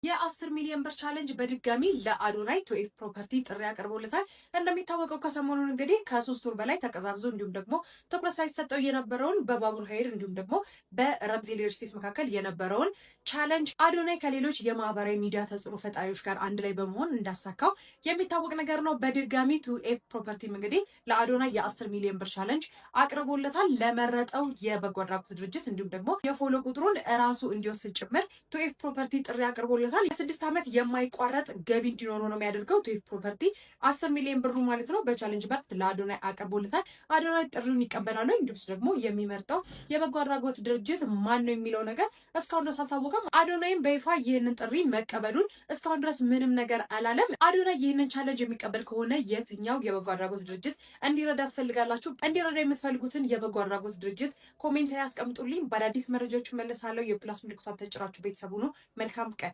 የ10 ሚሊዮን ብር ቻሌንጅ በድጋሚ ለአዶናይ ቱኤፍ ፕሮፐርቲ ጥሪ አቅርቦለታል። እንደሚታወቀው ከሰሞኑን እንግዲህ ከ3 ወር በላይ ተቀዛቅዞ እንዲሁም ደግሞ ትኩረት ሳይሰጠው የነበረውን በባቡር ኃይል እንዲሁም ደግሞ በረምዚ ሪል ስቴት መካከል የነበረውን ቻሌንጅ አዶናይ ከሌሎች የማህበራዊ ሚዲያ ተጽዕኖ ፈጣሪዎች ጋር አንድ ላይ በመሆን እንዳሳካው የሚታወቅ ነገር ነው። በድጋሚ ቱኤፍ ፕሮፐርቲም እንግዲህ ለአዶናይ የ10 ሚሊዮን ብር ቻሌንጅ አቅርቦለታል። ለመረጠው የበጎ አድራጎት ድርጅት እንዲሁም ደግሞ የፎሎ ቁጥሩን ራሱ እንዲወስድ ጭምር ቱኤፍ ፕሮፐርቲ ጥሪ አቅርቦለታል። የ6 ዓመት የማይቋረጥ ገቢ እንዲኖረው ነው የሚያደርገው። ቱኤፍ ፕሮፐርቲ 10 ሚሊዮን ብሩ ማለት ነው በቻሌንጅ በርት ለአዶናይ አቅርቦለታል። አዶናይ ጥሪውን ይቀበላል እንዲሁም ደግሞ የሚመርጠው የበጎ አድራጎት ድርጅት ማን ነው የሚለው ነገር እስካሁን ድረስ አልታወቀም። አዶናይም በይፋ ይህንን ጥሪ መቀበሉን እስካሁን ድረስ ምንም ነገር አላለም። አዶናይ ይህንን ቻሌንጅ የሚቀበል ከሆነ የትኛው የበጎ አድራጎት ድርጅት እንዲረዳ ትፈልጋላችሁ? እንዲረዳ የምትፈልጉትን የበጎ አድራጎት ድርጅት ኮሜንት ላይ አስቀምጡልኝ። በአዳዲስ መረጃዎች መለሳለሁ። የፕላስ ምልክቷን ተጭራችሁ ቤተሰቡ ነው። መልካም ቀን